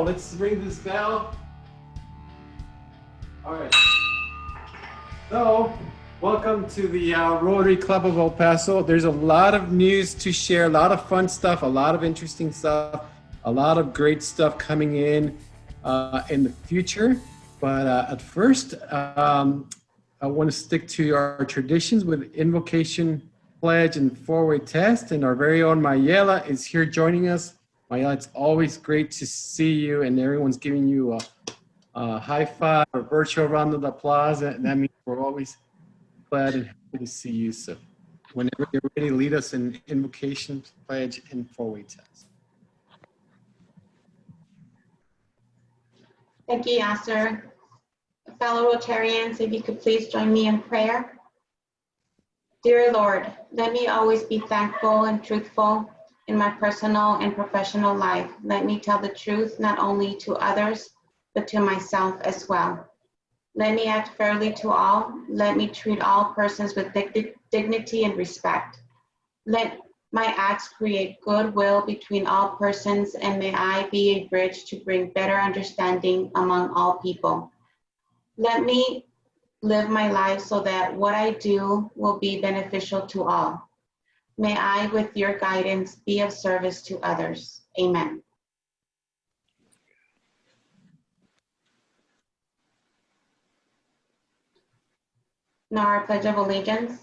Let's ring this bell. All right. So, welcome to the Rotary Club of El Paso. There's a lot of news to share, a lot of fun stuff, a lot of interesting stuff, a lot of great stuff coming in the future. But at first, I want to stick to our traditions with invocation, pledge, and four-way test. And our very own Mayela is here joining us. Mayela, it's always great to see you, and everyone's giving you a high five or virtual round of applause. And that means we're always glad and happy to see you. So whenever you're ready, lead us in invocation, pledge, and four-way test. Thank you, Yasser. Fellow Rotarians, if you could please join me in prayer. Dear Lord, let me always be thankful and truthful in my personal and professional life. Let me tell the truth not only to others, but to myself as well. Let me act fairly to all. Let me treat all persons with dignity and respect. Let my acts create goodwill between all persons, and may I be a bridge to bring better understanding among all people. Let me live my life so that what I do will be beneficial to all. May I, with your guidance, be of service to others. Amen. Now our Pledge of Allegiance.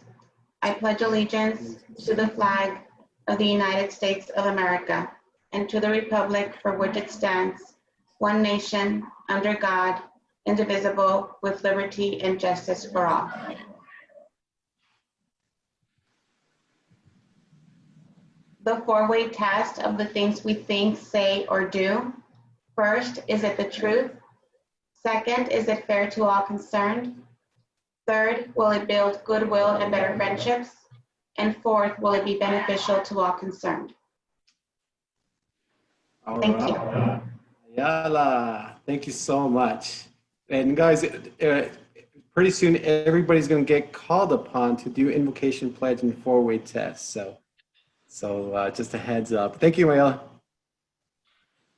I pledge allegiance to the flag of the United States of America and to the republic for which it stands, one nation, under God, indivisible, with liberty and justice for all. The four-way test of the things we think, say, or do. First, is it the truth? Second, is it fair to all concerned? Third, will it build goodwill and better friendships? And fourth, will it be beneficial to all concerned? Thank you. Yala, thank you so much. And guys, pretty soon everybody's going to get called upon to do invocation, pledge, and four-way test. So just a heads up. Thank you, Mayela.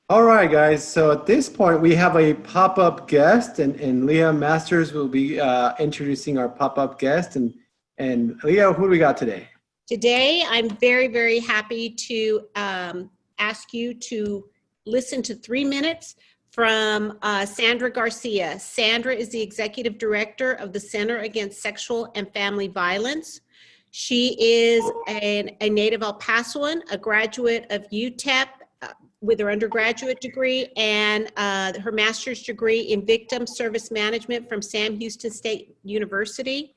All right, guys. So at this point, we have a pop-up guest, and Leah Masters will be introducing our pop-up guest. And Leah, who do we got today? Today, I'm very, very happy to ask you to listen to 3 minutes from Sandra Garcia. Sandra is the Executive Director of the Center Against Sexual and Family Violence. She is a native El Pasoan, a graduate of UTEP with her undergraduate degree and her master's degree in victim service management from Sam Houston State University.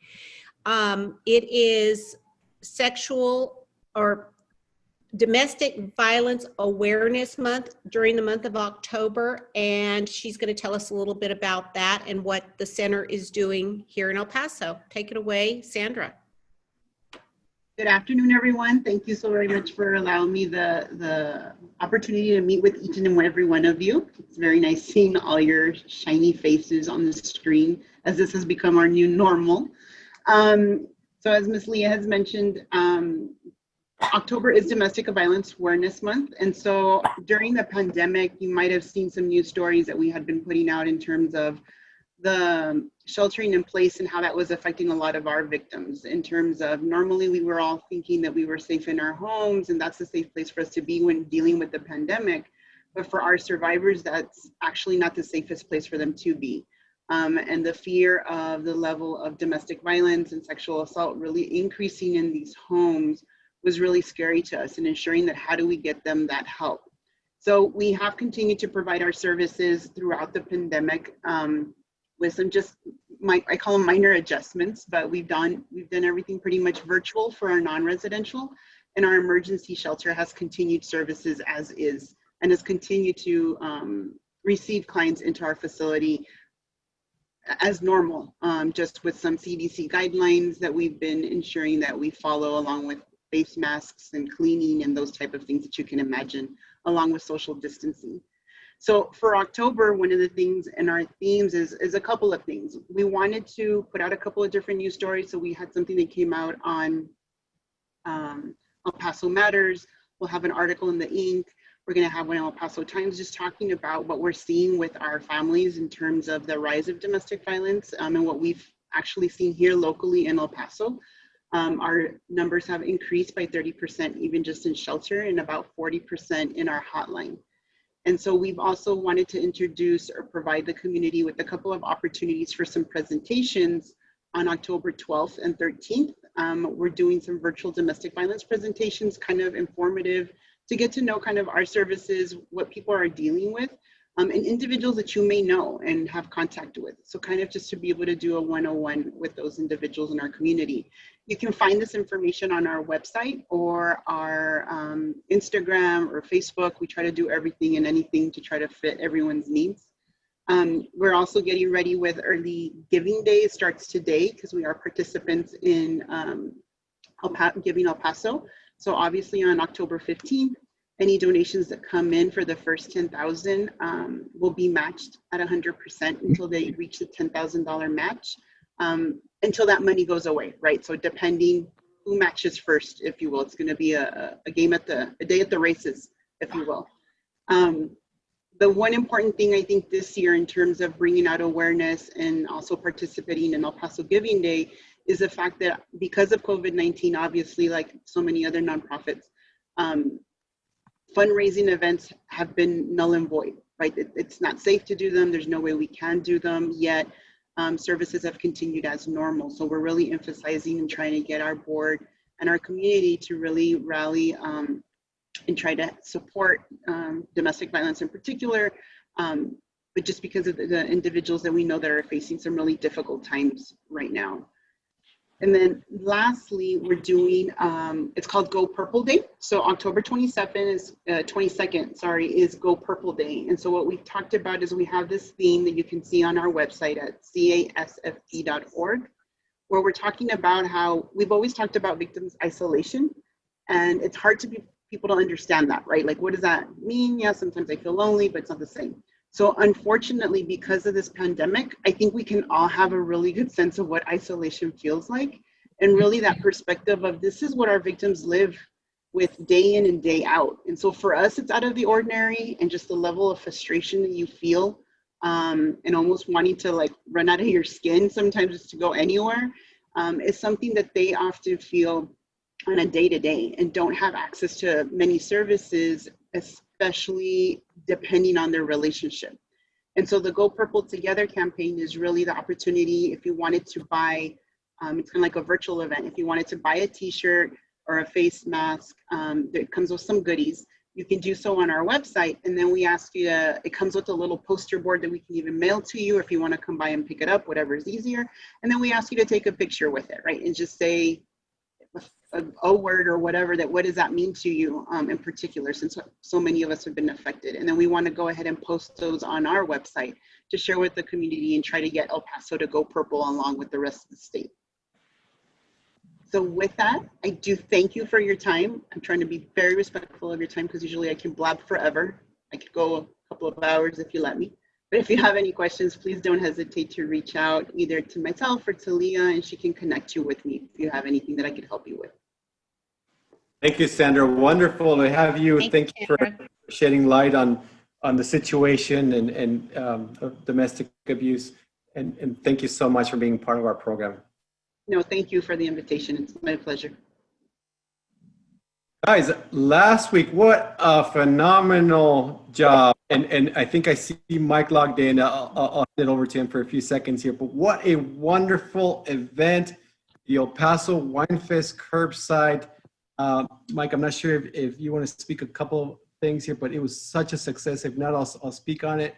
It is sexual or Domestic Violence Awareness Month during the month of October, and she's going to tell us a little bit about that and what the center is doing here in El Paso. Take it away, Sandra. Good afternoon, everyone. Thank you so very much for allowing me the opportunity to meet with each and every one of you. It's very nice seeing all your shiny faces on the screen as this has become our new normal. So as Ms. Leah has mentioned, October is Domestic Violence Awareness Month. And so during the pandemic, you might have seen some news stories that we had been putting out in terms of the sheltering in place and how that was affecting a lot of our victims in terms of normally we were all thinking that we were safe in our homes and that's a safe place for us to be when dealing with the pandemic. But for our survivors, that's actually not the safest place for them to be. And the fear of the level of domestic violence and sexual assault really increasing in these homes was really scary to us, and ensuring that how do we get them that help. So we have continued to provide our services throughout the pandemic with some just, I call them minor adjustments, but we've done everything pretty much virtual for our non-residential, and our emergency shelter has continued services as is, and has continued to receive clients into our facility as normal, just with some CDC guidelines that we've been ensuring that we follow, along with face masks and cleaning and those type of things that you can imagine, along with social distancing. So for October, one of the things in our themes is a couple of things. We wanted to put out a couple of different news stories. So we had something that came out on El Paso Matters. We'll have an article in the Ink. We're going to have one in El Paso Times just talking about what we're seeing with our families in terms of the rise of domestic violence and what we've actually seen here locally in El Paso. Our numbers have increased by 30% even just in shelter and about 40% in our hotline. And so we've also wanted to introduce or provide the community with a couple of opportunities for some presentations on October 12th and 13th. We're doing some virtual domestic violence presentations, kind of informative, to get to know kind of our services, what people are dealing with, and individuals that you may know and have contact with. So kind of just to be able to do a one-on-one with those individuals in our community. You can find this information on our website or our Instagram or Facebook. We try to do everything and anything to try to fit everyone's needs. We're also getting ready with Early Giving Day. It starts today because we are participants in Giving El Paso. So obviously on October 15th, any donations that come in for the first 10,000 will be matched at 100% until they reach the $10,000 match, until that money goes away, right? So depending who matches first, if you will, it's going to be a day at the races, if you will. The one important thing I think this year in terms of bringing out awareness and also participating in El Paso Giving Day is the fact that because of COVID-19, obviously, like so many other nonprofits, fundraising events have been null and void, right? It's not safe to do them. There's no way we can do them, yet services have continued as normal. So we're really emphasizing and trying to get our board and our community to really rally and try to support domestic violence in particular, but just because of the individuals that we know that are facing some really difficult times right now. And then lastly, we're doing, it's called Go Purple Day. So October 22nd is Go Purple Day. And so what we've talked about is we have this theme that you can see on our website at casfp.org, where we're talking about how we've always talked about victims isolation. And it's hard to people to understand that, right? Like, what does that mean? Yeah, sometimes I feel lonely, but it's not the same. So unfortunately, because of this pandemic, I think we can all have a really good sense of what isolation feels like. And really that perspective of this is what our victims live with day in and day out. And so for us, it's out of the ordinary, and just the level of frustration that you feel and almost wanting to like run out of your skin sometimes just to go anywhere is something that they often feel on a day-to-day and don't have access to many services, especially depending on their relationship. And so the Go Purple Together campaign is really the opportunity if you wanted to buy, it's kind of like a virtual event. If you wanted to buy a t-shirt or a face mask that comes with some goodies, you can do so on our website. And then we ask you to, it comes with a little poster board that we can even mail to you if you want to come by and pick it up, whatever is easier. And then we ask you to take a picture with it, right? And just say, a word or whatever, that what does that mean to you in particular, since so many of us have been affected. And then we want to go ahead and post those on our website to share with the community and try to get El Paso to go purple along with the rest of the state. So with that, I do thank you for your time. I'm trying to be very respectful of your time because usually I can blab forever. I could go a couple of hours if you let me. But if you have any questions, please don't hesitate to reach out either to myself or to Leah, and she can connect you with me if you have anything that I could help you with. Thank you, Sandra. Wonderful to have you. Thank you for shedding light on the situation and of domestic abuse. And thank you so much for being part of our program. No, thank you for the invitation. It's my pleasure. Guys, last week, what a phenomenal job. And I think I see Mike logged in. I'll hand it over to him for a few seconds here. But what a wonderful event. The El Paso Wine Fest curbside. Mike, I'm not sure if you want to speak a couple of things here, but it was such a success. If not, I'll speak on it.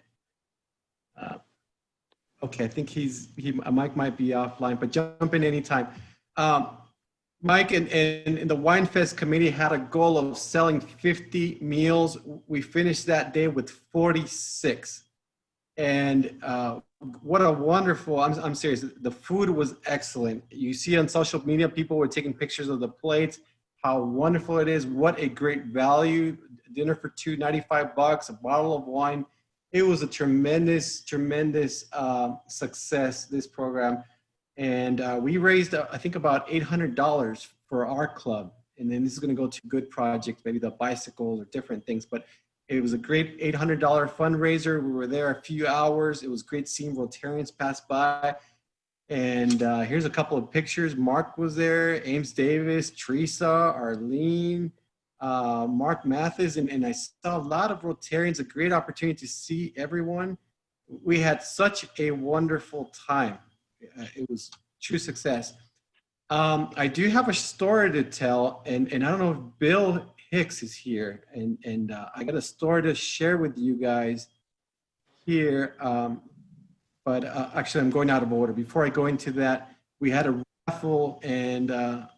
Okay, I think Mike might be offline, but jump in anytime. Mike and the Wine Fest committee had a goal of selling 50 meals. We finished that day with 46. And what a wonderful, I'm serious, the food was excellent. You see on social media, people were taking pictures of the plates, how wonderful it is, what a great value. Dinner for two, $95, a bottle of wine. It was a tremendous success, this program. And we raised, I think, about $800 for our club. And then this is going to go to good projects, maybe the bicycles or different things. But It was a great $800 fundraiser. We were there a few hours. It was great seeing Rotarians pass by. And here's a couple of pictures. Mark was there, Ames Davis, Teresa, Arlene, Mark Mathis, and I saw a lot of Rotarians, a great opportunity to see everyone. We had such a wonderful time. It was true success. I do have a story to tell, and I don't know if Bill Hicks is here, and I got a story to share with you guys here. But actually, I'm going out of order. Before I go into that, we had a raffle, and I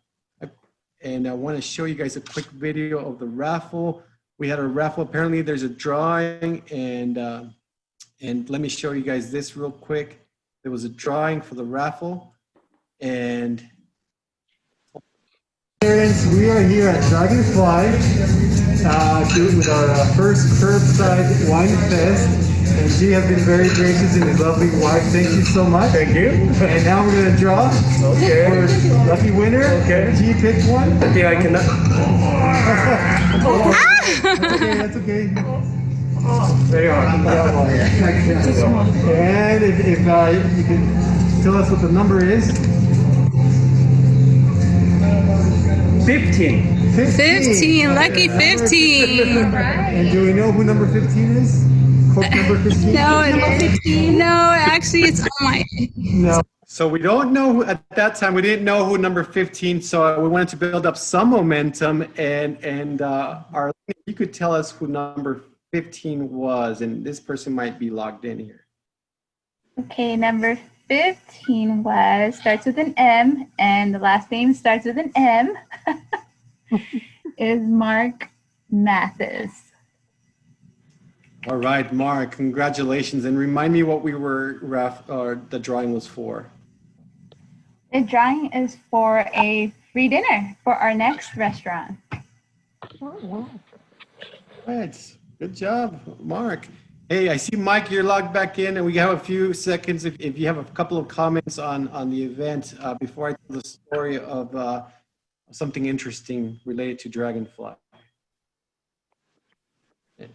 want to show you guys a quick video of the raffle. We had a raffle. Apparently, there's a drawing, and let me show you guys this real quick. There was a drawing for the raffle, and we are here at Dragonfly with our first curbside wine fest. And she has been very gracious and his lovely wife. Thank you so much. Thank you. And now we're gonna draw for lucky winner. Okay. G, pick one. I think I cannot. That's okay. There you are. And if you can tell us what the number is. 15. 15, lucky 15. And do we know who number 15 is? Corp number 15? No, actually it's on my. No. So we don't know who, at that time, we didn't know who number 15, so we wanted to build up some momentum, and Arlene, you could tell us who number 15 was, and this person might be logged in here. Okay, number 15 starts with an M, and the last name starts with an M. Is Mark Mathis. All right, Mark, congratulations, and remind me what the drawing was for. The drawing is for a free dinner for our next restaurant. Right, good job, Mark. Hey, I see Mike, you're logged back in, and we have a few seconds if you have a couple of comments on the event before I tell the story of something interesting related to Dragonfly.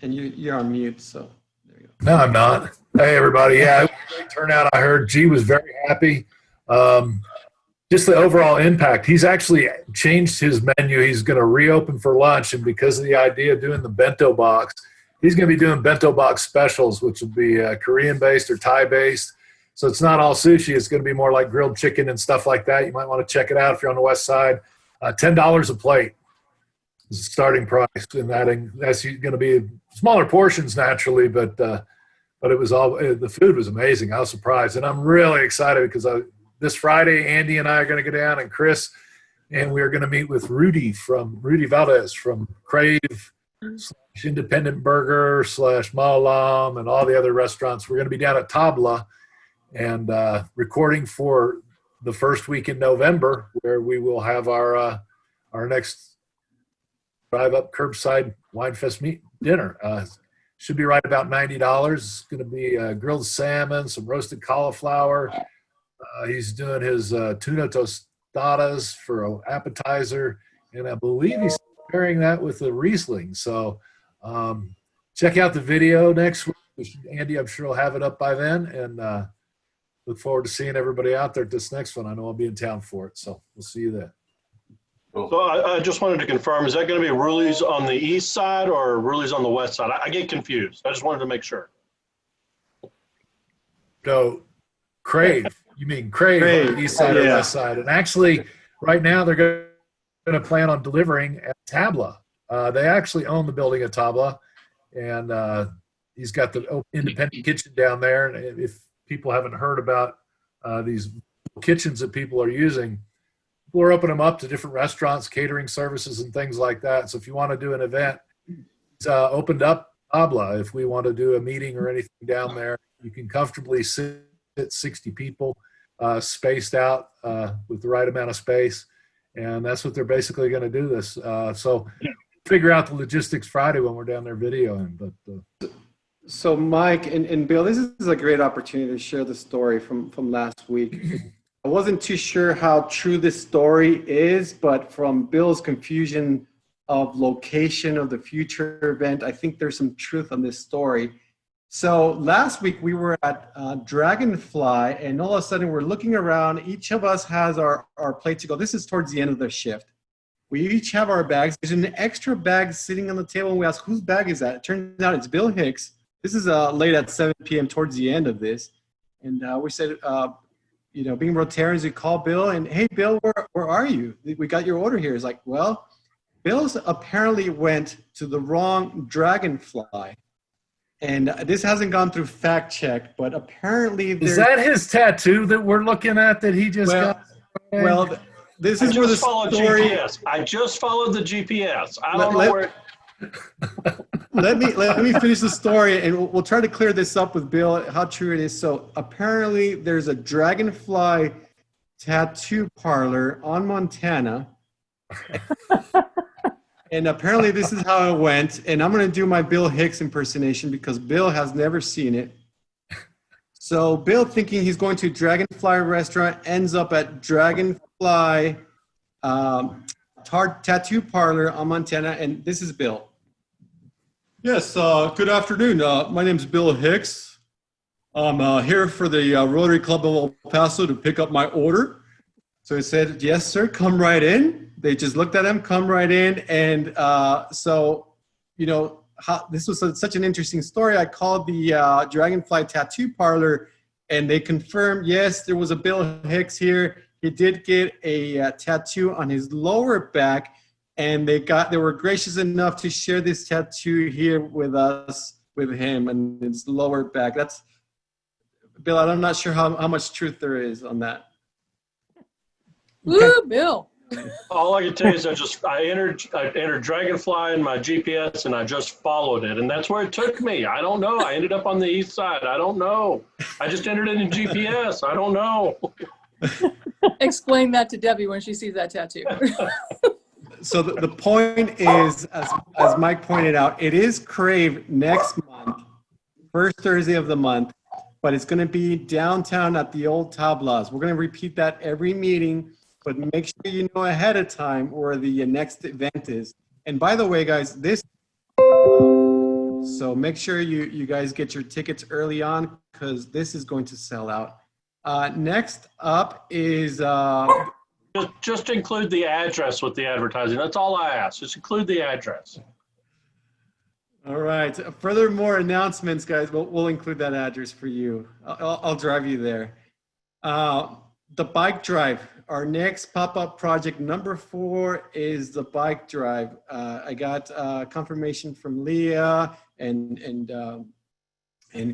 And you're on mute, so there you go. No, I'm not. Hey, everybody. Yeah, it was a great turnout. I heard G was very happy. Just the overall impact. He's actually changed his menu. He's going to reopen for lunch, and because of the idea of doing the bento box, he's going to be doing bento box specials, which will be Korean-based or Thai-based. So it's not all sushi. It's going to be more like grilled chicken and stuff like that. You might want to check it out if you're on the west side. $10 a plate is the starting price, and that's going to be smaller portions naturally, but it was all, the food was amazing. I was surprised, and I'm really excited because this Friday, Andy and I are going to go down, and Chris, and we are going to meet with Rudy Valdez from Crave / Independent Burger / Maolam and all the other restaurants. We're going to be down at Tabla and recording for the first week in November, where we will have our next drive-up curbside wine fest dinner. Should be right about $90. It's going to be grilled salmon, some roasted cauliflower. He's doing his tuna tostadas for an appetizer, and I believe he's pairing that with a Riesling. So check out the video next week. Andy, I'm sure will have it up by then, and look forward to seeing everybody out there at this next one. I know I'll be in town for it, so we'll see you then. So I just wanted to confirm, is that going to be Ruli's on the east side or Ruli's on the west side? I get confused. I just wanted to make sure. So Crave, you mean Crave on the east side or west side. And actually, right now, they're going to plan on delivering at Tabla. They actually own the building at Tabla, and he's got the independent kitchen down there. And if people haven't heard about these kitchens that people are using, we're opening them up to different restaurants, catering services, and things like that. So if you want to do an event, it's opened up Tabla. If we want to do a meeting or anything down there, you can comfortably sit 60 people spaced out with the right amount of space. And that's what they're basically going to do this. So figure out the logistics Friday when we're down there videoing. But So Mike and Bill, this is a great opportunity to share the story from last week. I wasn't too sure how true this story is, but from Bill's confusion of location of the future event. I think there's some truth on this story. So last week we were at Dragonfly, and all of a sudden we're looking around. Each of us has our plate to go. This is towards the end of the shift. We each have our bags. There's an extra bag sitting on the table, and we ask, whose bag is that? It turns out it's Bill Hicks. This is late at 7 p.m. towards the end of this. And we said, you know, being Rotarians, we call Bill, and hey, Bill, where are you? We got your order here. It's like, well, Bill's apparently went to the wrong Dragonfly. And this hasn't gone through fact check, but apparently Is that his tattoo that we're looking at that he just got? Well, this is where the story. GPS. I just followed the GPS. I don't know where. Let me finish the story, and we'll try to clear this up with Bill, how true it is. So apparently there's a Dragonfly tattoo parlor on Montana. And apparently this is how it went. And I'm going to do my Bill Hicks impersonation because Bill has never seen it. So Bill, thinking he's going to Dragonfly restaurant, ends up at Dragonfly tattoo parlor on Montana. And this is Bill. Yes, good afternoon. My name's Bill Hicks. I'm here for the Rotary Club of El Paso to pick up my order. So he said, yes, sir, come right in. They just looked at him, come right in. And so, you know, this was such an interesting story. I called the Dragonfly Tattoo Parlor, and they confirmed, yes, there was a Bill Hicks here. He did get a tattoo on his lower back, and they were gracious enough to share this tattoo here with us, with him, and his lower back. That's, Bill, I'm not sure how much truth there is on that. Woo, Bill. All I can tell you is I entered Dragonfly in my GPS and I just followed it, and that's where it took me. I don't know. I ended up on the east side. I don't know. I just entered it in GPS. I don't know. Explain that to Debbie when she sees that tattoo. So the point is, as Mike pointed out, it is Crave next month, first Thursday of the month, but it's going to be downtown at the old Tablas. We're going to repeat that every meeting. But make sure you know ahead of time where the next event is. And by the way, guys, so make sure you guys get your tickets early on because this is going to sell out. Next up is... Just include the address with the advertising. That's all I ask. Just include the address. All right. Furthermore announcements, guys, we'll include that address for you. I'll drive you there. The bike drive. Our next pop-up project number 4 is the bike drive. I got confirmation from Leah and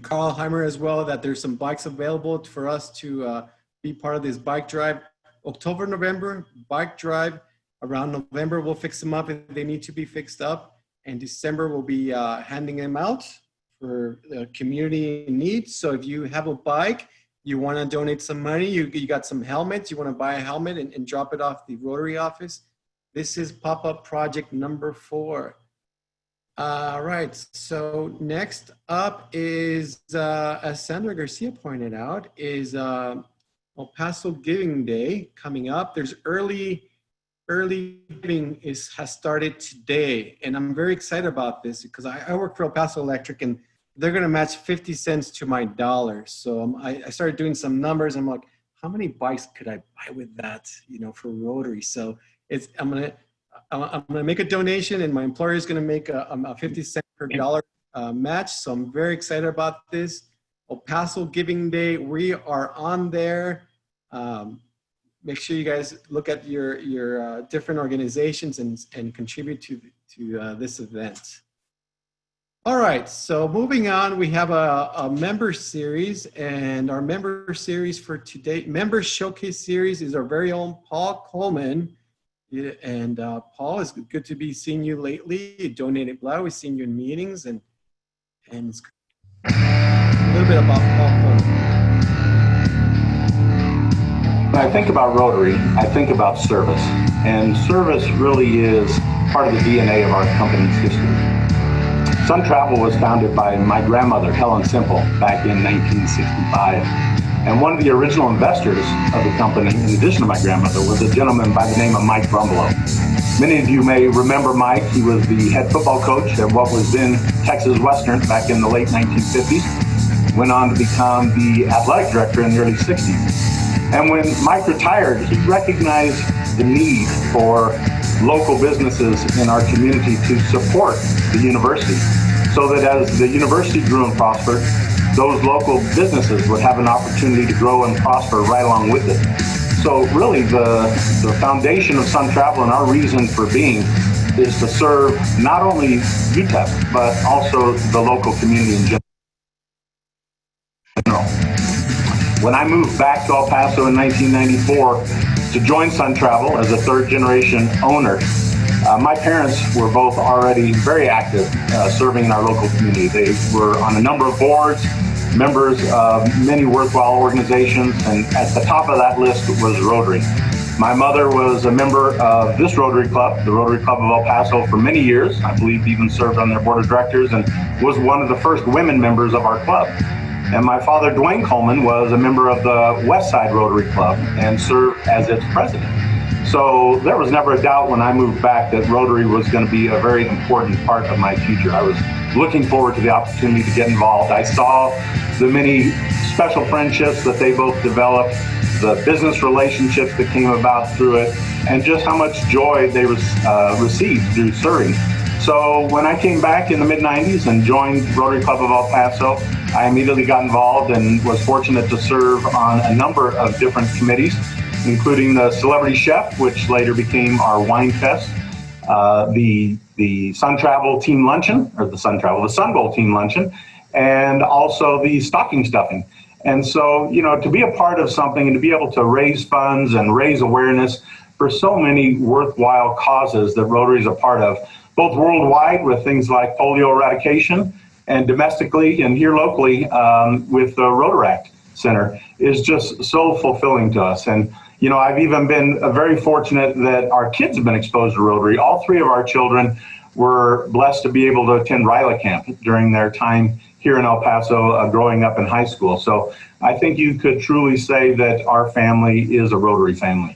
Carl Heimer as well that there's some bikes available for us to be part of this bike drive. October, November, bike drive. Around November, we'll fix them up if they need to be fixed up. And December, we'll be handing them out for the community in need. So if you have a bike, you want to donate some money, you got some helmets, you want to buy a helmet and drop it off the Rotary office. This is pop-up project number 4. All right, so next up is, as Sandra Garcia pointed out, is El Paso Giving Day coming up. There's early giving has started today, and I'm very excited about this because I work for El Paso Electric, and they're going to match 50 cents to my dollar. So I started doing some numbers. I'm like, how many bikes could I buy with that, you know, for Rotary? So I'm going to make a donation, and my employer is going to make a 50 cent per dollar match. So I'm very excited about this. El Paso Giving Day, we are on there. Make sure you guys look at your different organizations and contribute to this event. All right, so moving on, we have a member series, and our member series for today, member showcase series, is our very own Paul Coleman. And Paul, it's good to be seeing you lately. You donated blood. We've seen you in meetings, and it's a little bit about Paul Coleman. When I think about Rotary, I think about service, and service really is part of the DNA of our company's history. Sun Travel was founded by my grandmother, Helen Simple, back in 1965. And one of the original investors of the company, in addition to my grandmother, was a gentleman by the name of Mike Brumbelow. Many of you may remember Mike. He was the head football coach at what was then Texas Western back in the late 1950s. Went on to become the athletic director in the early 60s. And when Mike retired, he recognized the need for local businesses in our community to support the university, so that as the university grew and prospered, those local businesses would have an opportunity to grow and prosper right along with it. So really the foundation of Sun Travel and our reason for being is to serve not only UTEP, but also the local community in general. When I moved back to El Paso in 1994 to join Sun Travel as a third generation owner, my parents were both already very active serving in our local community. They were on a number of boards, members of many worthwhile organizations, and at the top of that list was Rotary. My mother was a member of this Rotary Club, the Rotary Club of El Paso, for many years. I believe even served on their board of directors and was one of the first women members of our club. And my father, Dwayne Coleman, was a member of the West Side Rotary Club and served as its president. So there was never a doubt when I moved back that Rotary was going to be a very important part of my future. I was looking forward to the opportunity to get involved. I saw the many special friendships that they both developed, the business relationships that came about through it, and just how much joy they received through serving. So when I came back in the mid-90s and joined Rotary Club of El Paso, I immediately got involved and was fortunate to serve on a number of different committees, including the Celebrity Chef, which later became our Wine Fest, the Sun Travel Team Luncheon, or the Sun Bowl Team Luncheon, and also the stocking stuffing. And so, you know, to be a part of something and to be able to raise funds and raise awareness for so many worthwhile causes that Rotary is a part of, both worldwide with things like polio eradication and domestically and here locally with the Rotaract Center, is just so fulfilling to us. And, you know, I've even been very fortunate that our kids have been exposed to Rotary. All three of our children were blessed to be able to attend RILA camp during their time here in El Paso, growing up in high school. So I think you could truly say that our family is a Rotary family.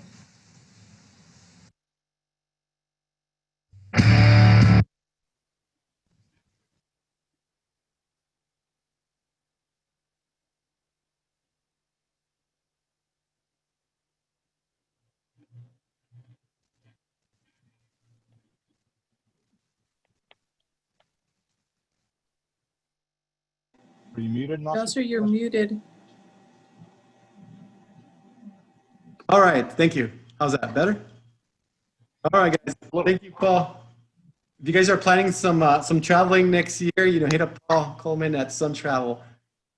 Are you muted, Nelson? Counselor, you're muted. All right, thank you. How's that, better? All right, guys, thank you, Paul. If you guys are planning some traveling next year, you know, hit up Paul Coleman at Sun Travel.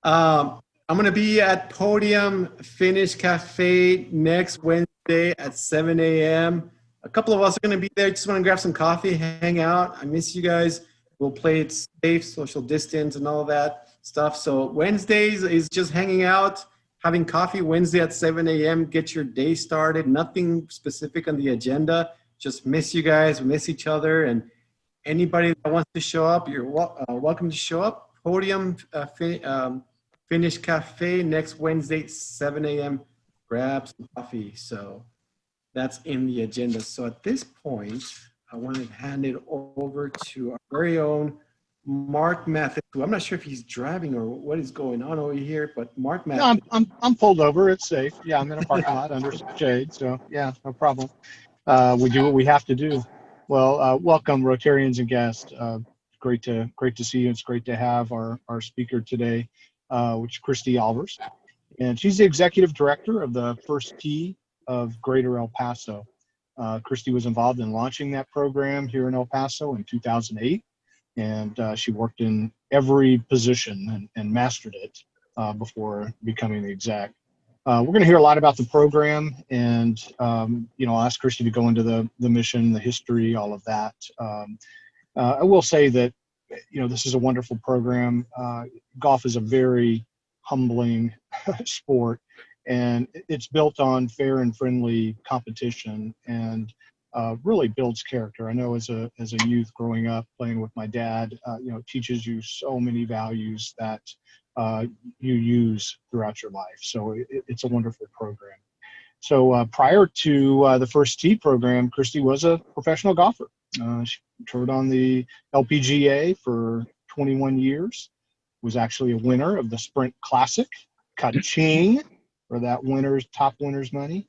I'm gonna be at Podium Finish Cafe next Wednesday at 7 a.m. A couple of us are gonna be there. Just wanna grab some coffee, hang out. I miss you guys. We'll play it safe, social distance and all that stuff. So Wednesdays is just hanging out, having coffee. Wednesday at 7 a.m. Get your day started. Nothing specific on the agenda. Just miss you guys, miss each other. And anybody that wants to show up, you're welcome to show up. Podium Finish Cafe next Wednesday, 7 a.m. Grab some coffee. So that's in the agenda. So at this point, I want to hand it over to our very own Mark Mathis, who I'm not sure if he's driving or what is going on over here, but Mark Mathis. No, I'm pulled over. It's safe. Yeah, I'm in a parking lot under some shade, so yeah, no problem. We do what we have to do. Well, welcome Rotarians and guests. Great to see you. It's great to have our speaker today, which is Kristi Albers, and she's the executive director of the First Tee of Greater El Paso. Kristi was involved in launching that program here in El Paso in 2008, and she worked in every position and mastered it before becoming the exec. We're going to hear a lot about the program, and you know, I'll ask Kristi to go into the mission, the history, all of that. I will say that, you know, this is a wonderful program. Golf is a very humbling sport, and it's built on fair and friendly competition, and really builds character. I know as a youth growing up playing with my dad, you know, it teaches you so many values that you use throughout your life. So it's a wonderful program. So prior to the First Tee program, Kristi was a professional golfer. She toured on the LPGA for 21 years, was actually a winner of the Sprint Classic, ka-ching, for that top winner's money,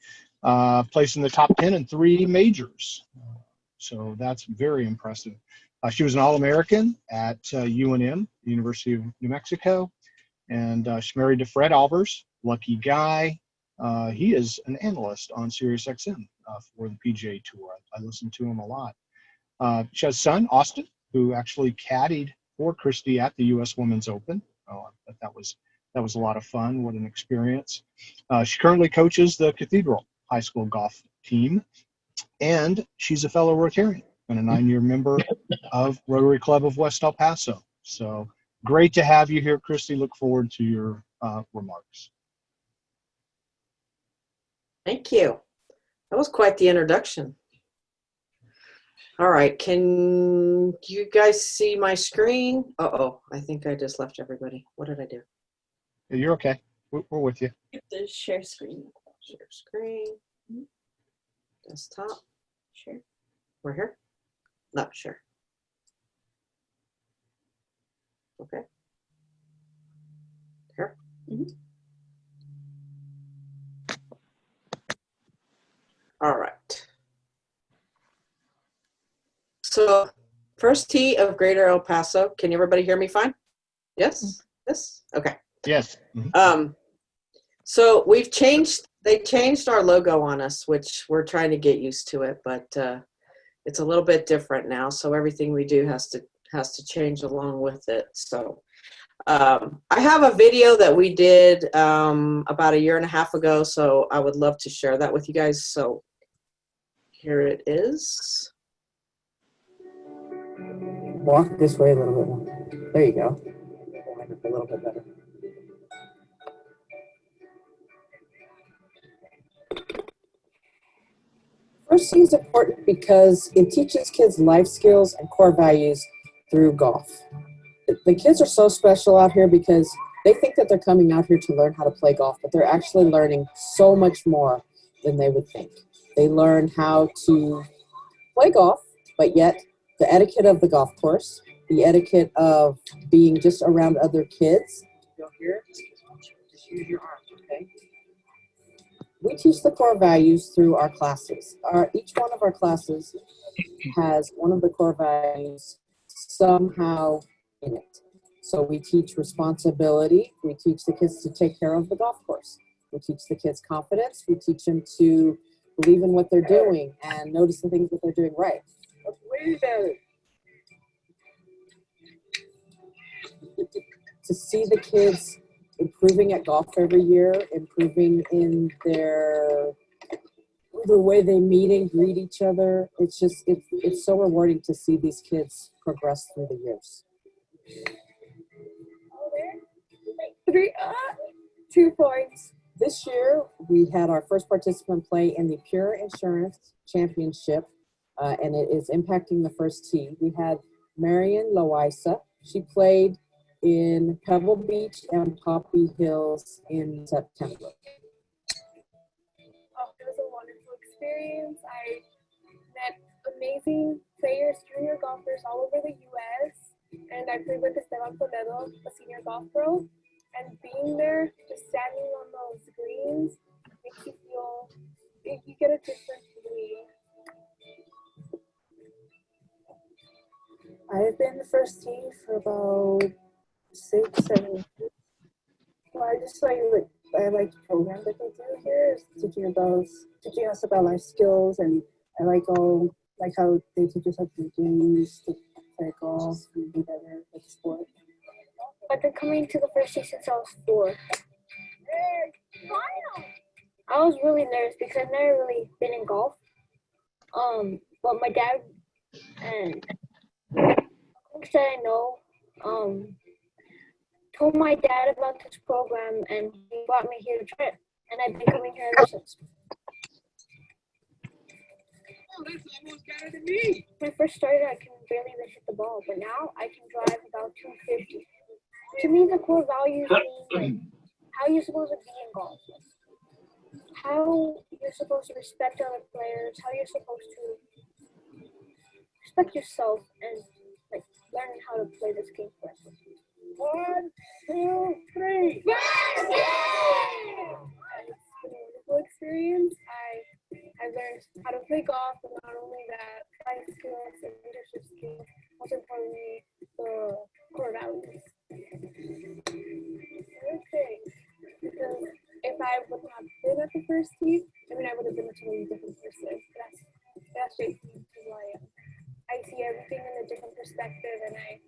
placed in the top 10 in 3 majors. So that's very impressive. She was an All-American at UNM, the University of New Mexico, and she's married to Fred Albers, lucky guy. He is an analyst on SiriusXM for the PGA Tour. I listen to him a lot. She has a son, Austin, who actually caddied for Kristi at the U.S. Women's Open. That was a lot of fun. What an experience. She currently coaches the Cathedral High School golf team, and she's a fellow Rotarian and a 9-year member of Rotary Club of West El Paso. So great to have you here, Kristi. Look forward to your remarks. Thank you. That was quite the introduction. All right, can you guys see my screen? Uh-oh, I think I just left everybody. What did I do? You're okay. We're with you. The share screen. Share screen. Desktop. Share. We're here? Not sure. Okay. Here. All right. So First Tee of Greater El Paso. Can everybody hear me fine? Yes? Yes? Okay. Yes. So they changed our logo on us, which we're trying to get used to it, but it's a little bit different now. So everything we do has to change along with it. So I have a video that we did about 1.5 years ago. So I would love to share that with you guys. So here it is. Walk this way a little bit more. There you go. We'll make it a little bit better. First Tee is important because it teaches kids life skills and core values through golf. The kids are so special out here because they think that they're coming out here to learn how to play golf, but they're actually learning so much more than they would think. They learn how to play golf, but yet the etiquette of the golf course, the etiquette of being just around other kids. You'll hear it. Just use your arms, okay? We teach the core values through our classes. Each one of our classes has one of the core values somehow in it. So we teach responsibility. We teach the kids to take care of the golf course. We teach the kids confidence. We teach them to believe in what they're doing and notice the things that they're doing right. That's way better. To see the kids improving at golf every year, improving in the way they meet and greet each other. It's so rewarding to see these kids progress through the years. 2 points. This year, we had our first participant play in the Pure Insurance Championship, and it is impacting the First Tee. We had Marion Loaiza. She played in Pebble Beach and Poppy Hills in September. It was a wonderful experience. I met amazing players, junior golfers all over the U.S., and I played with Esteban Toledo, a senior golf pro, and being there, just standing on those greens, makes you feel, you get a different feeling. I've been the First Tee for about 6-7 years. Well, I just like the program that they do here is teaching us about life skills, and I like how they teach us how to do games, to play golf, and be better at the sport. I've been coming to the First Tee since I was 4. I was really nervous because I've never really been in golf. But my dad and folks that I know told my dad about this program, and he brought me here to try it, and I've been coming here ever since. Oh, that's almost better than me. When I first started, I can barely even hit the ball, but now I can drive about 250. to me, the core values mean like how you're supposed to be in golf, how you're supposed to respect other players, how you're supposed to respect yourself, and like learn how to play this game correctly. 1, 2, 3. And it's been a wonderful experience. I learned how to play golf, and not only that, life skills and leadership skills, most importantly, the core values. Okay, because if I would not have been at the first team, I mean, I would have been a totally different person. That's straight to who I am. I see everything in a different perspective, and I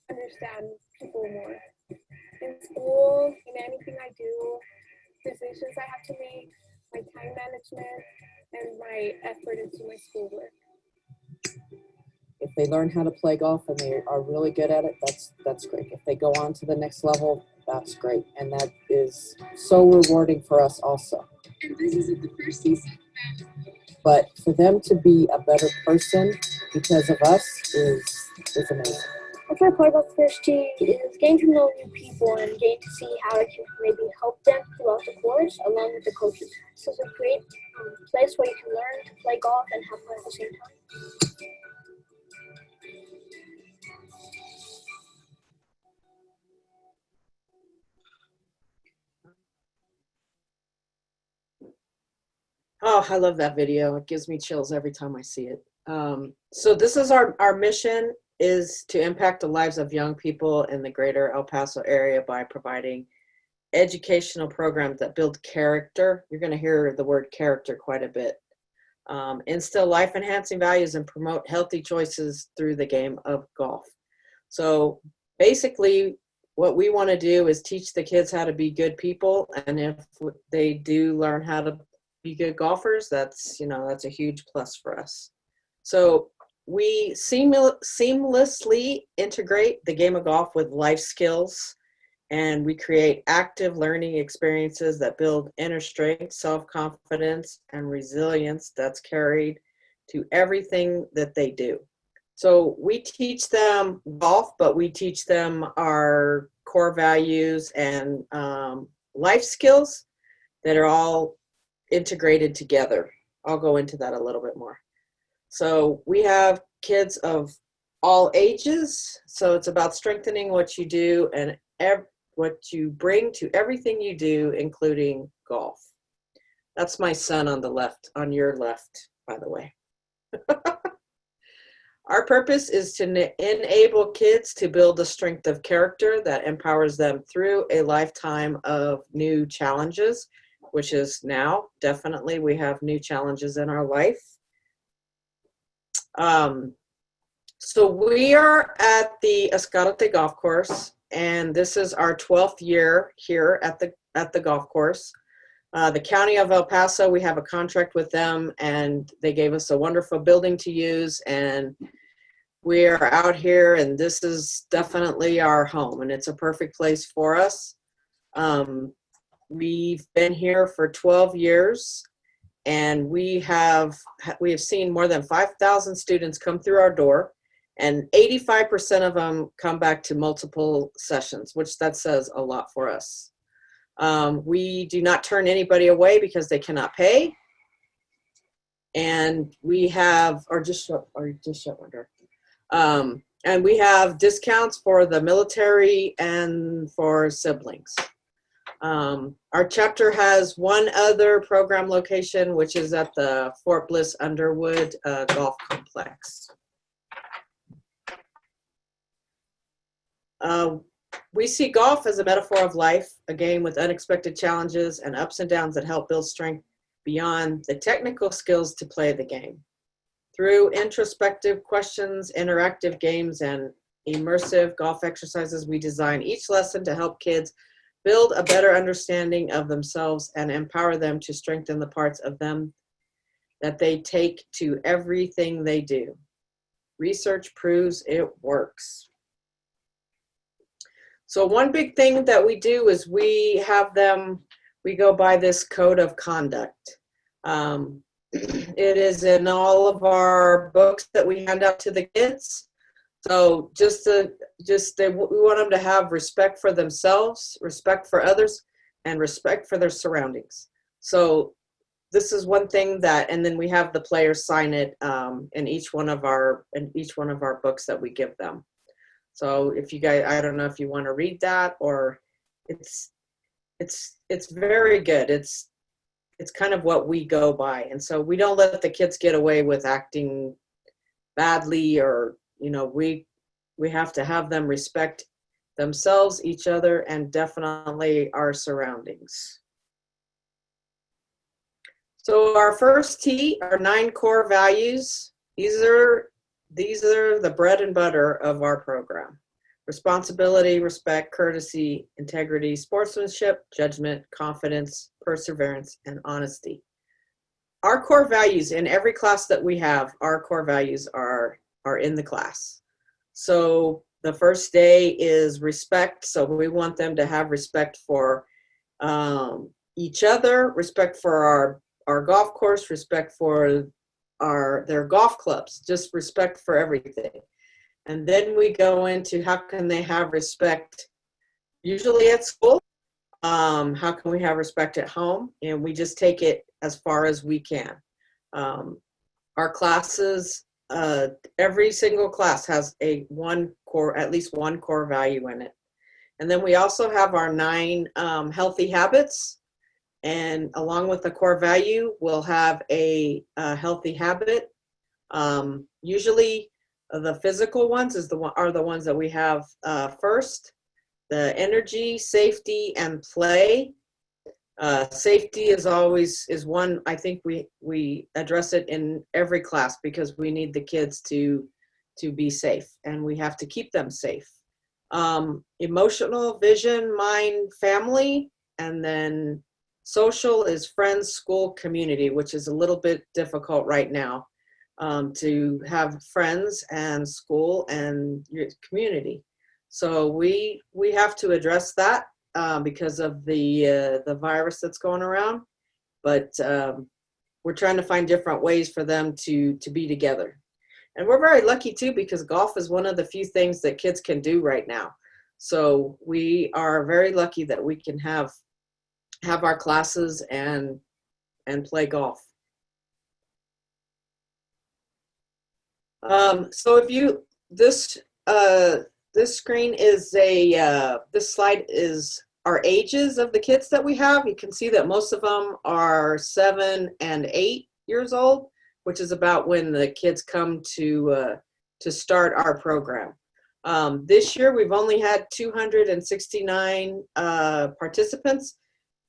understand people more. In school, in anything I do, decisions I have to make, my time management, and my effort into my schoolwork. If they learn how to play golf and they are really good at it, that's great. If they go on to the next level, that's great. And that is so rewarding for us also. And this isn't the first season. But for them to be a better person because of us is amazing. That's my part about the first team is getting to know new people and getting to see how I can maybe help them throughout the course along with the coaches. So it's a great place where you can learn to play golf and have fun at the same time. Oh, I love that video. It gives me chills every time I see it. So this is our mission is to impact the lives of young people in the greater El Paso area by providing educational programs that build character. You're going to hear the word character quite a bit. Instill life-enhancing values and promote healthy choices through the game of golf. So basically, what we want to do is teach the kids how to be good people, and if they do learn how to be good golfers, that's a huge plus for us. So we seamlessly integrate the game of golf with life skills, and we create active learning experiences that build inner strength, self-confidence, and resilience that's carried to everything that they do. So we teach them golf, but we teach them our core values and life skills that are all integrated together. I'll go into that a little bit more. So we have kids of all ages. So it's about strengthening what you do and what you bring to everything you do, including golf. That's my son on the left, on your left, by the way. Our purpose is to enable kids to build a strength of character that empowers them through a lifetime of new challenges, which is now, definitely, we have new challenges in our life. So we are at the Escarote Golf Course, and this is our 12th year here at the golf course. The County of El Paso, we have a contract with them, and they gave us a wonderful building to use, and we are out here, and this is definitely our home, and it's a perfect place for us. We've been here for 12 years, and we have seen more than 5,000 students come through our door, and 85% of them come back to multiple sessions, which that says a lot for us. We do not turn anybody away because they cannot pay, and we have, just shut one door. And we have discounts for the military and for siblings. Our chapter has one other program location, which is at the Fort Bliss Underwood Golf Complex. We see golf as a metaphor of life, a game with unexpected challenges and ups and downs that help build strength beyond the technical skills to play the game. Through introspective questions, interactive games, and immersive golf exercises, we design each lesson to help kids build a better understanding of themselves and empower them to strengthen the parts of them that they take to everything they do. Research proves it works. So one big thing that we do is we go by this code of conduct. It is in all of our books that we hand out to the kids. So we want them to have respect for themselves, respect for others, and respect for their surroundings. So this is one thing that, and then we have the players sign it in each one of our books that we give them. So if you guys, I don't know if you want to read that, or it's very good. It's kind of what we go by, and so we don't let the kids get away with acting badly, or we have to have them respect themselves, each other, and definitely our surroundings. So our first T are 9 core values. These are the bread and butter of our program: responsibility, respect, courtesy, integrity, sportsmanship, judgment, confidence, perseverance, and honesty. Our core values in every class that we have, our core values are in the class. So the first day is respect. So we want them to have respect for each other, respect for our golf course, respect for their golf clubs, just respect for everything. And then we go into how can they have respect usually at school, how can we have respect at home, and we just take it as far as we can. Our classes, every single class has at least one core value in it. And then we also have our 9 healthy habits. And along with the core value, we'll have a healthy habit. Usually the physical ones are the ones that we have first. The energy, safety, and play. Safety is one, I think we address it in every class because we need the kids to be safe, and we have to keep them safe. Emotional, vision, mind, family, and then social is friends, school, community, which is a little bit difficult right now to have friends and school and your community. So we have to address that because of the virus that's going around. But we're trying to find different ways for them to be together. And we're very lucky too, because golf is one of the few things that kids can do right now. So we are very lucky that we can have our classes and play golf. So if this screen is this slide is our ages of the kids that we have. You can see that most of them are 7 and 8 years old, which is about when the kids come to start our program. This year we've only had 269 participants.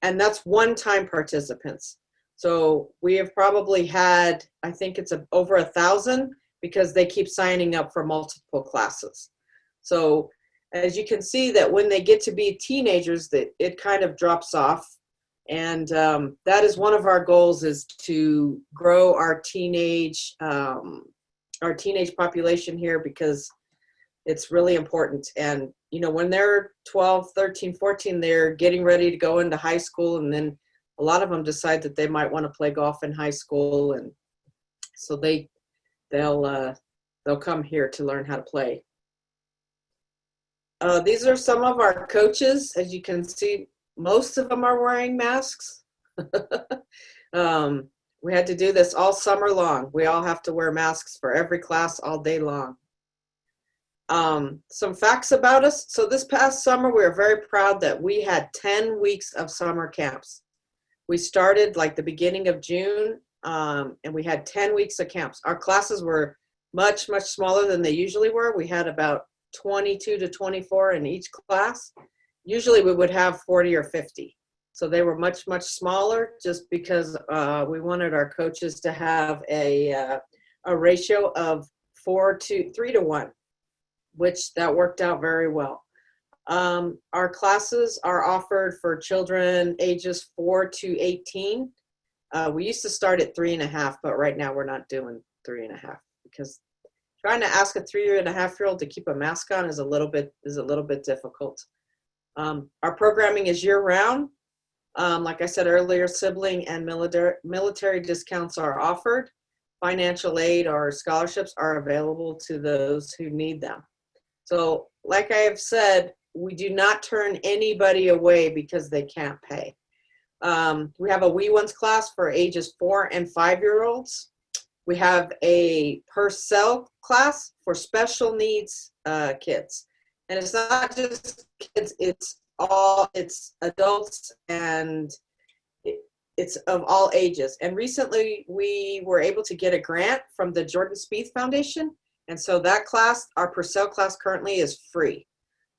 And that's one-time participants. So we have probably had, I think it's over 1,000 because they keep signing up for multiple classes. So as you can see that when they get to be teenagers, that it kind of drops off. And that is one of our goals, is to grow our teenage population here, because it's really important. And when they're 12, 13, 14, they're getting ready to go into high school, and then a lot of them decide that they might want to play golf in high school, and so they'll come here to learn how to play. These are some of our coaches. As you can see, most of them are wearing masks. We had to do this all summer long. We all have to wear masks for every class all day long. Some facts about us. So this past summer, we were very proud that we had 10 weeks of summer camps. We started like the beginning of June, and we had 10 weeks of camps. Our classes were much, much smaller than they usually were. We had about 22 to 24 in each class. Usually we would have 40 or 50. So they were much, much smaller, just because we wanted our coaches to have a ratio of 3 to 1. Which that worked out very well. Our classes are offered for children ages 4 to 18. We used to start at 3.5, but right now we're not doing 3.5 because trying to ask a 3.5-year-old to keep a mask on is a little bit difficult. Our programming is year-round. Like I said earlier, sibling and military discounts are offered. financial aid or scholarships are available to those who need them. So like I have said, we do not turn anybody away because they can't pay. We have a Wee Ones class for ages 4 and 5-year-olds. We have a Purcell class for special needs kids. And it's not just kids, it's adults, and it's of all ages. And recently we were able to get a grant from the Jordan Spieth Foundation. And so that class, our Purcell class currently is free.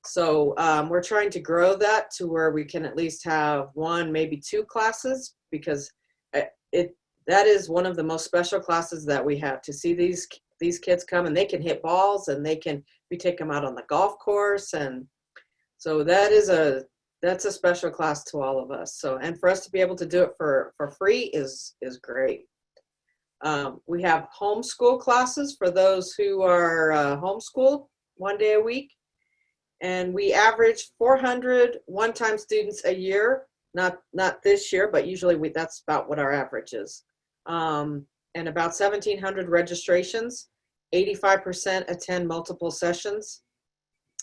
So we're trying to grow that to where we can at least have 1, maybe 2 classes, because that is one of the most special classes that we have, to see these kids come and they can hit balls and we take them out on the golf course. And so that's a special class to all of us. So, and for us to be able to do it for free is great. We have homeschool classes for those who are homeschooled 1 day a week. And we average 400 one-time students a year, not this year, but usually that's about what our average is. And about 1,700 registrations, 85% attend multiple sessions.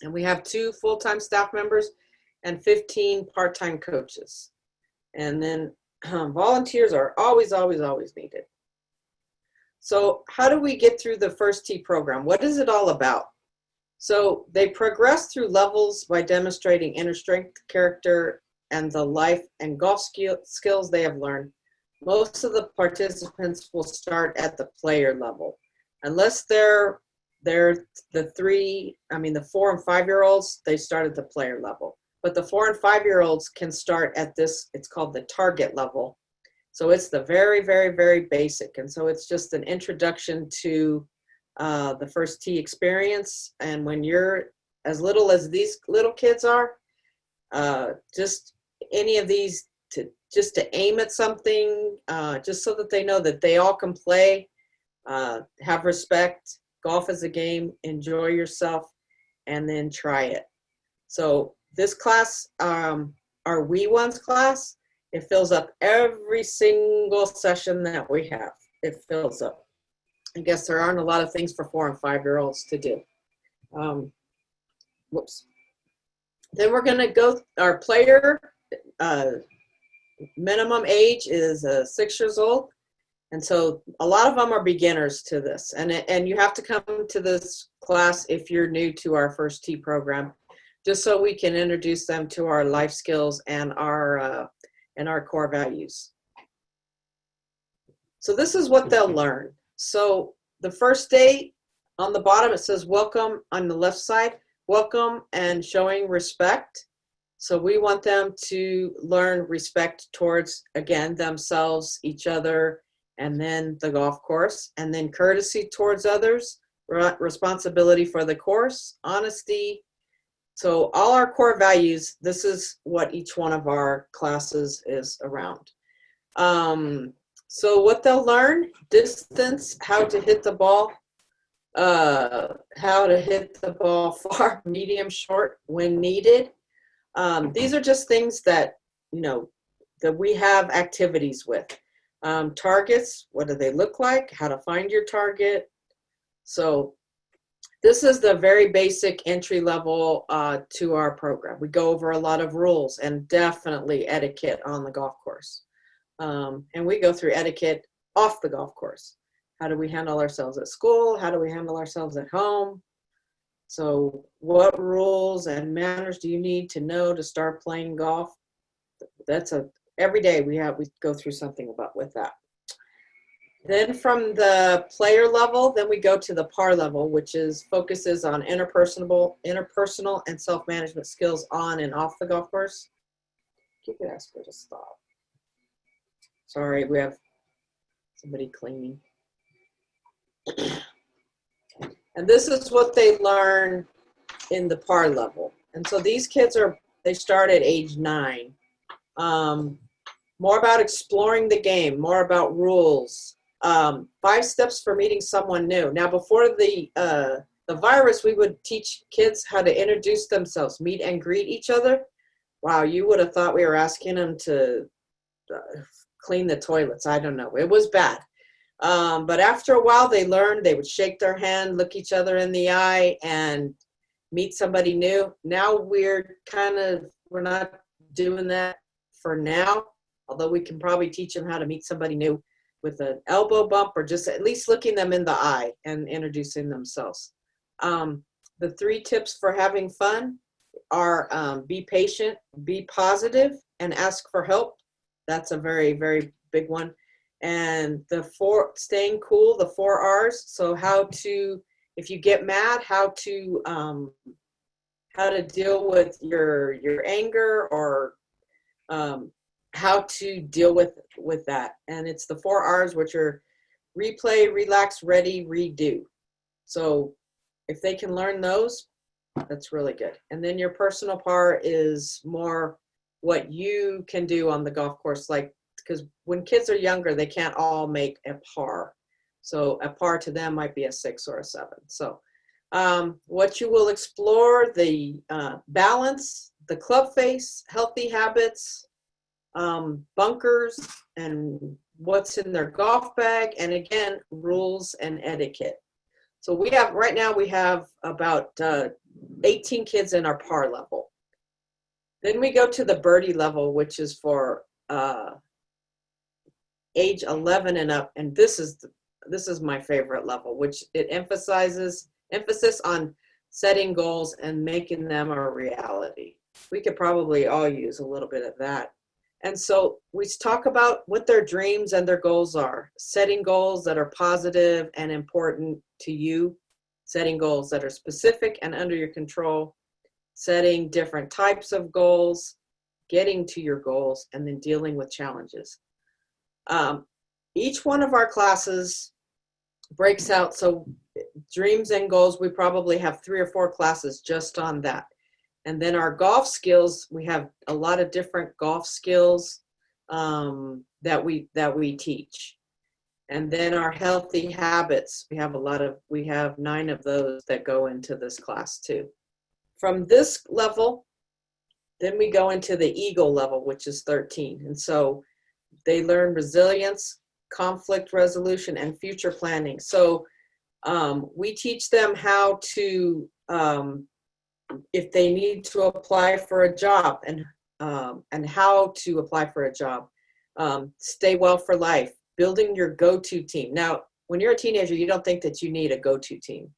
And we have 2 full-time staff members and 15 part-time coaches. And then volunteers are always, always, always needed. So how do we get through the First Tee program? What is it all about? So they progress through levels by demonstrating inner strength, character, and the life and golf skills they have learned. Most of the participants will start at the player level. Unless they're the 4 and 5-year-olds, they start at the player level. But the 4 and 5-year-olds can start at this, it's called the target level. So it's the very, very, very basic. And so it's just an introduction to the First Tee experience. And when you're as little as these little kids are, just any of these just to aim at something, just so that they know that they all can play, have respect, golf is a game, enjoy yourself, and then try it. So this class, our Wee Ones class, it fills up every single session that we have. It fills up. I guess there aren't a lot of things for 4 and 5-year-olds to do. Whoops. Then we're going to go, our player minimum age is 6 years old. And so a lot of them are beginners to this. And you have to come to this class if you're new to our First Tee program, just so we can introduce them to our life skills and our core values. So this is what they'll learn. So the first day, on the bottom it says welcome on the left side, welcome and showing respect. So we want them to learn respect towards, again, themselves, each other, and then the golf course, and then courtesy towards others, responsibility for the course, honesty. So all our core values, this is what each one of our classes is around. So what they'll learn, distance, how to hit the ball, far, medium, short, when needed. These are just things that, that we have activities with. Targets, what do they look like? How to find your target. So this is the very basic entry level to our program. We go over a lot of rules and definitely etiquette on the golf course. And we go through etiquette off the golf course. How do we handle ourselves at school? How do we handle ourselves at home? So what rules and manners do you need to know to start playing golf? Every day we go through something with that. Then from the player level, then we go to the par level, which focuses on interpersonal and self-management skills on and off the golf course. You could ask her to stop. Sorry, we have somebody cleaning. And this is what they learn in the par level. And so these kids they start at age 9. More about exploring the game, more about rules. 5 steps for meeting someone new. Now, before the virus, we would teach kids how to introduce themselves, meet and greet each other. Wow, you would have thought we were asking them to clean the toilets. I don't know. It was bad. But after a while, they learned they would shake their hand, look each other in the eye, and meet somebody new. Now we're not doing that for now, although we can probably teach them how to meet somebody new with an elbow bump or just at least looking them in the eye and introducing themselves. The 3 tips for having fun are be patient, be positive, and ask for help. That's a very, very big one. And the 4, staying cool, the 4 R's. So how to, if you get mad, how to deal with your anger, or how to deal with that. And it's the 4 R's, which are replay, relax, ready, redo. So if they can learn those, that's really good. And then your personal par is more what you can do on the golf course, like, because when kids are younger, they can't all make a par. So a par to them might be a 6 or a 7. So what you will explore, the balance, the club face, healthy habits, bunkers, and what's in their golf bag, and again, rules and etiquette. So we have, right now we have about 18 kids in our par level. Then we go to the birdie level, which is for age 11 and up, and this is my favorite level, which it emphasis on setting goals and making them a reality. We could probably all use a little bit of that. And so we talk about what their dreams and their goals are, setting goals that are positive and important to you, setting goals that are specific and under your control, setting different types of goals, getting to your goals, and then dealing with challenges. Each one of our classes breaks out, so dreams and goals, we probably have 3 or 4 classes just on that. And then our golf skills, we have a lot of different golf skills that we teach. And then our healthy habits, we have 9 of those that go into this class too. From this level, then we go into the Eagle level, which is 13. And so they learn resilience, conflict resolution, and future planning. So we teach them how to, if they need to apply for a job, and how to apply for a job, stay well for life, building your go-to team. Now, when you're a teenager, you don't think that you need a go-to team,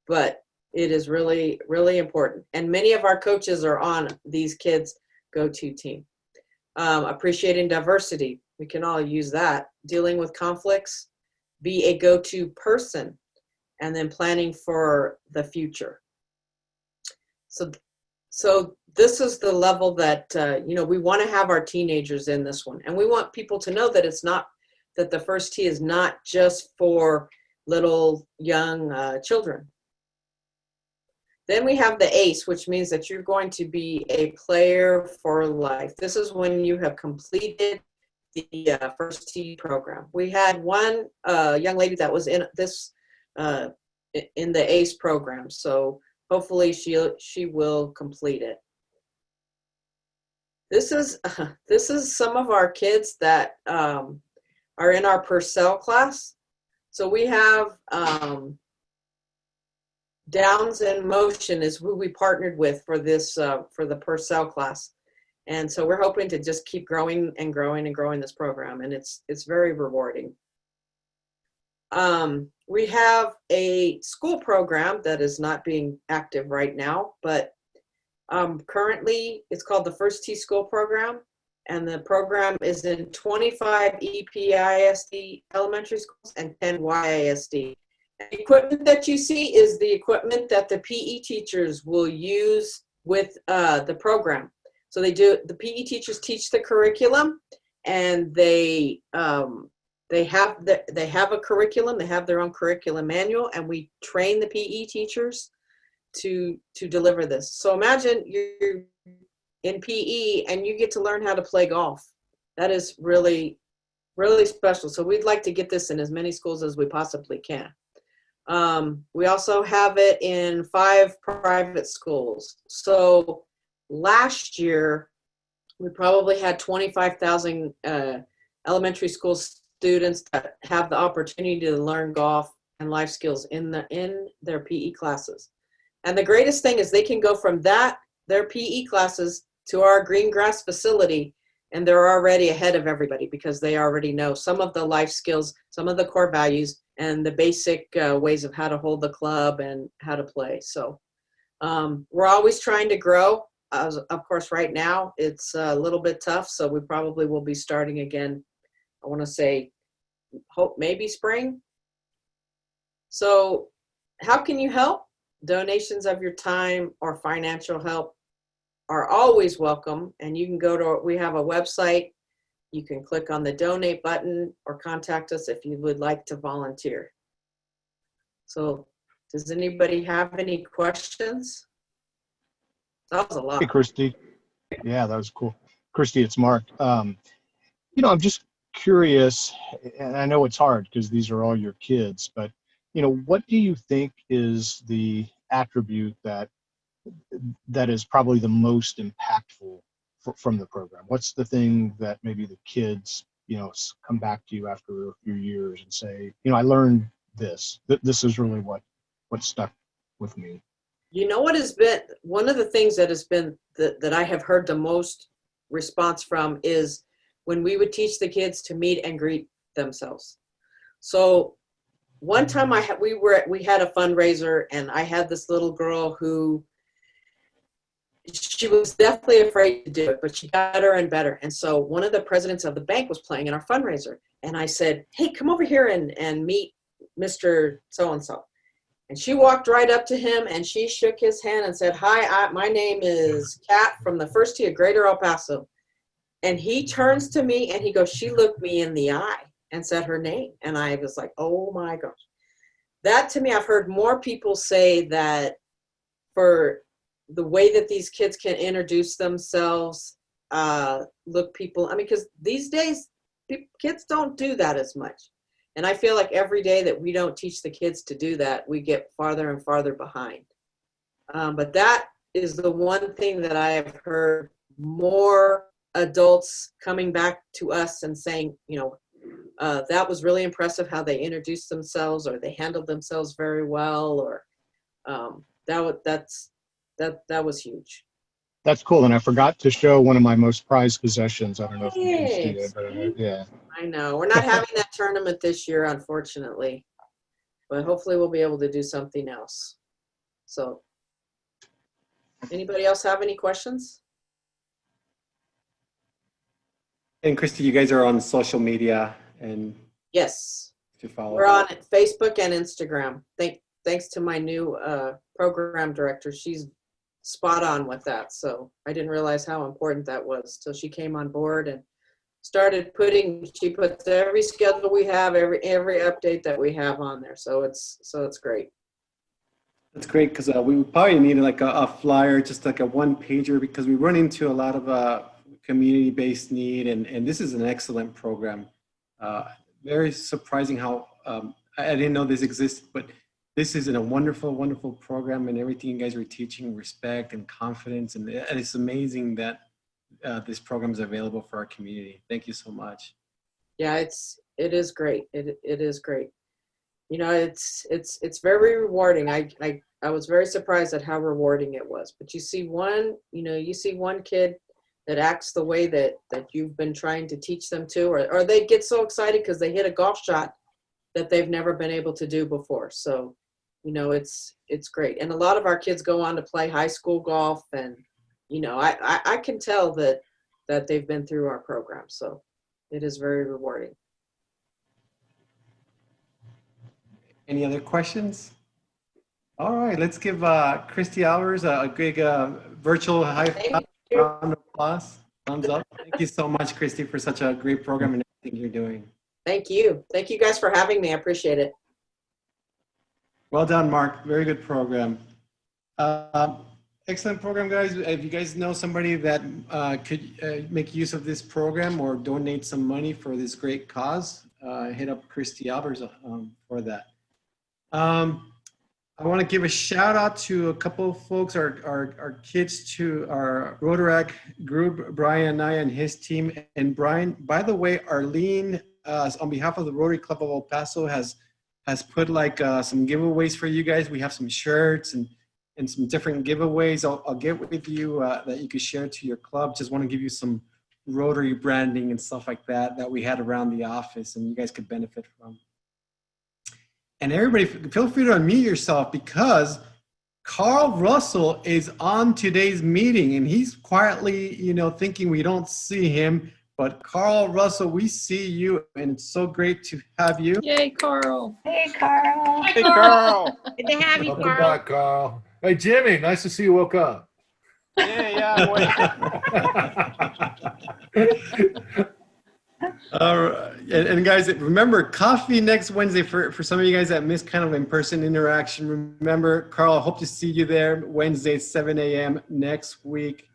but it is really, really important. And many of our coaches are on these kids' go-to team. Appreciating diversity, we can all use that. Dealing with conflicts, be a go-to person, and then planning for the future. So this is the level that, we want to have our teenagers in this one. And we want people to know that it's not, that the first tee is not just for little young children. Then we have the ACE, which means that you're going to be a player for life. This is when you have completed the first tee program. We had one young lady that was in this in the ACE program, so hopefully she will complete it. This is some of our kids that are in our Purcell class. So we have Downs in Motion is who we partnered with for this for the Purcell class, and so we're hoping to just keep growing and growing and growing this program, and it's very rewarding. We have a school program that is not being active right now, but currently it's called the First Tee School Program, and the program is in 25 EPISD elementary schools and 10 YISD. The equipment that you see is the equipment that the PE teachers will use with the program. So the PE teachers teach the curriculum, and they have a curriculum, they have their own curriculum manual, and we train the PE teachers to deliver this. So imagine you're in PE and you get to learn how to play golf. That is really, really special. So we'd like to get this in as many schools as we possibly can. We also have it in 5 private schools. So last year, we probably had 25,000 elementary schools students that have the opportunity to learn golf and life skills in their PE classes. And the greatest thing is they can go from their PE classes to our green grass facility, and they're already ahead of everybody because they already know some of the life skills, some of the core values, and the basic ways of how to hold the club and how to play. So we're always trying to grow. Of course, right now it's a little bit tough, so we probably will be starting again. I want to say, hope maybe spring. So how can you help? Donations of your time or financial help are always welcome. And you can go to, we have a website. You can click on the donate button or contact us if you would like to volunteer. So does anybody have any questions? That was a lot. Hey, Kristi. Yeah, that was cool. Kristi, it's Mark. You know, I'm just curious, and I know it's hard because these are all your kids, but, you know, what do you think is the attribute that is probably the most impactful from the program? What's the thing that maybe the kids, you know, come back to you after a few years and say, you know, I learned this. This is really what stuck with me. You know what has been one of the things that has been that I have heard the most response from is when we would teach the kids to meet and greet themselves. So one time we had a fundraiser, and I had this little girl who she was definitely afraid to do it, but she got better and better. And so one of the presidents of the bank was playing in our fundraiser, and I said, "Hey, come over here and meet Mr. So-and-so." And she walked right up to him and she shook his hand and said, "Hi, my name is Kat from the First Tee of Greater El Paso." And he turns to me and he goes, she looked me in the eye and said her name. And I was like, oh my gosh. That to me, I've heard more people say that for the way that these kids can introduce themselves, look people, I mean, because these days, kids don't do that as much. And I feel like every day that we don't teach the kids to do that, we get farther and farther behind. But that is the one thing that I have heard more adults coming back to us and saying, you know, that was really impressive how they introduced themselves, or they handled themselves very well, or that was huge. That's cool. And I forgot to show one of my most prized possessions. I don't know if you can see it, but yeah. I know. We're not having that tournament this year, unfortunately, but hopefully we'll be able to do something else. So anybody else have any questions? And Kristi, you guys are on social media and yes, to follow. We're on Facebook and Instagram. Thanks to my new program director. She's spot on with that. So I didn't realize how important that was till she came on board and started she puts every schedule we have, every update that we have on there. So it's great. That's great, because we would probably need like a flyer, just like a one pager, because we run into a lot of community-based need, and this is an excellent program. Very surprising how I didn't know this existed, but this is a wonderful, wonderful program, and everything you guys are teaching, respect and confidence, and it's amazing that this program is available for our community. Thank you so much. Yeah, it is great. It is great. You know, it's very rewarding. I was very surprised at how rewarding it was. But you see one kid that acts the way that you've been trying to teach them to, or they get so excited because they hit a golf shot that they've never been able to do before. So, you know, it's great. And a lot of our kids go on to play high school golf, and, you know, I can tell that they've been through our program. So it is very rewarding. Any other questions? All right, let's give Kristi Albers a big virtual high five, round of applause, thumbs up. Thank you so much, Kristi, for such a great program and everything you're doing. Thank you. Thank you guys for having me. I appreciate it. Well done, Mark. Very good program. Excellent program, guys. If you guys know somebody that could make use of this program or donate some money for this great cause, hit up Kristi Albers for that. I want to give a shout out to a couple of folks, our kids, to our Rotary group, Brian and I and his team. And Brian, by the way, Arlene on behalf of the Rotary Club of El Paso, has put like some giveaways for you guys. We have some shirts and some different giveaways. I'll get with you that you could share to your club. Just want to give you some Rotary branding and stuff like that we had around the office and you guys could benefit from. And everybody, feel free to unmute yourself because Carl Russell is on today's meeting and he's quietly, thinking we don't see him. But Carl Russell, we see you and it's so great to have you. Yay, Carl. Hey, Carl. Hey, Carl. Good to have you, Welcome Carl. back, Carl. Hey, Jimmy, nice to see you woke up. Yeah, All right. And guys, remember coffee next Wednesday for some of you guys that missed kind of in-person interaction. Remember, Carl, I hope to see you there Wednesday, 7 a.m. next week.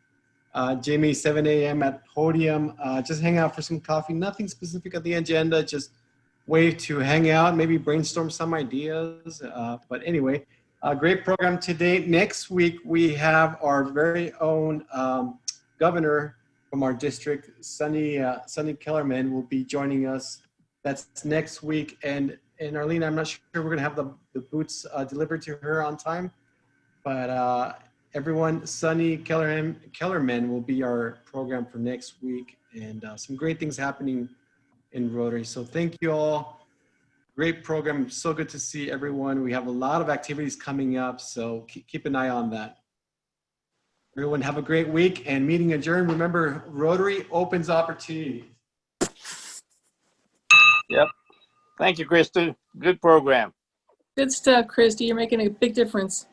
Jimmy, 7 a.m. at Podium. Just hang out for some coffee. Nothing specific on the agenda. Just way to hang out, maybe brainstorm some ideas. But anyway, great program today. Next week, we have our very own governor from our district, Sunny Kellerman, will be joining us. That's next week. And Arlene, I'm not sure we're going to have the boots delivered to her on time. But everyone, Sunny Kellerman will be our program for next week. And some great things happening in Rotary. So thank you all. Great program. So good to see everyone. We have a lot of activities coming up. So keep an eye on that. Everyone have a great week and meeting adjourned. Remember, Rotary opens opportunities. Yep. Thank you, Kristi. Good program. Good stuff, Kristi. You're making a big difference.